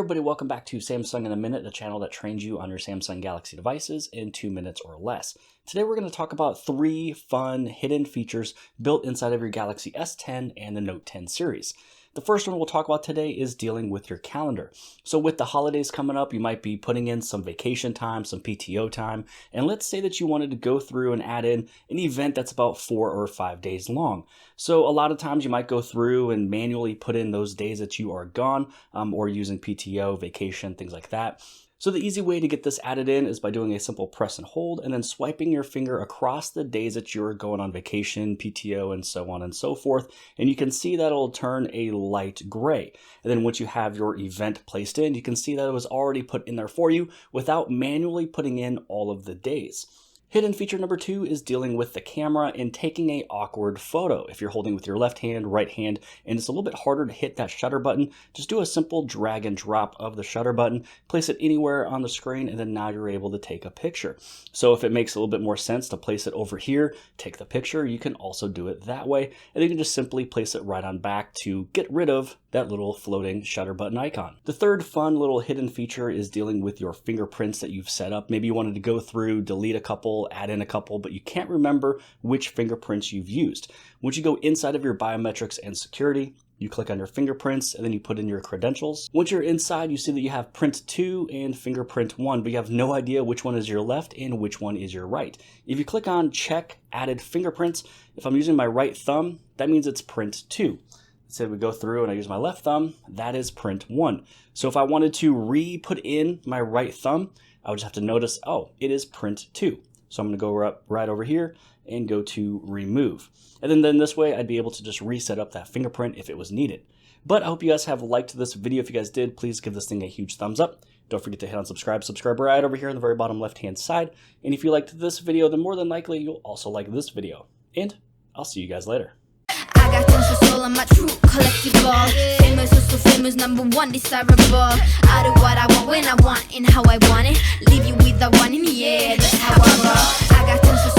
everybody, welcome back to Samsung in a Minute, the channel that trains you on your Samsung Galaxy devices in 2 minutes or less. Today we're going to talk about 3 fun hidden features built inside of your Galaxy S10 and the Note 10 series. The first one we'll talk about today is dealing with your calendar. So with the holidays coming up, you might be putting in some vacation time, some PTO time, and let's say that you wanted to go through and add in an event that's about 4 or 5 days long. So a lot of times you might go through and manually put in those days that you are gone, or using PTO, vacation, things like that. So the easy way to get this added in is by doing a simple press and hold and then swiping your finger across the days that you're going on vacation, PTO, and so on and so forth. And you can see that it'll turn a light gray. And then once you have your event placed in, you can see that it was already put in there for you without manually putting in all of the days. Hidden feature number 2 is dealing with the camera and taking an awkward photo. If you're holding with your left hand, right hand, and it's a little bit harder to hit that shutter button, just do a simple drag and drop of the shutter button, place it anywhere on the screen, and then now you're able to take a picture. So if it makes a little bit more sense to place it over here, take the picture, you can also do it that way. And you can just simply place it right on back to get rid of that little floating shutter button icon. The third fun little hidden feature is dealing with your fingerprints that you've set up. Maybe you wanted to go through, delete a couple, add in a couple, but you can't remember which fingerprints you've used. Once you go inside of your biometrics and security, you click on your fingerprints and then you put in your credentials. Once you're inside, you see that you have print 2 and fingerprint 1, but you have no idea which one is your left and which one is your right. If you click on check added fingerprints, if I'm using my right thumb, that means it's print 2. Say we go through and I use my left thumb, that is print 1. So if I wanted to re-put in my right thumb, I would just have to notice, oh, it is print 2. So I'm going to go right over here and go to remove. And then this way I'd be able to just reset up that fingerprint if it was needed. But I hope you guys have liked this video. If you guys did, please give this thing a huge thumbs up. Don't forget to hit on subscribe right over here on the very bottom left hand side. And if you liked this video, then more than likely you'll also like this video. And I'll see you guys later. I got tons of soul, I'm a true collectible. Famous, so famous, #1 desirable. I do what I want, when I want, and how I want it. Leave you with the one in the air, that's how I roll. I got tons of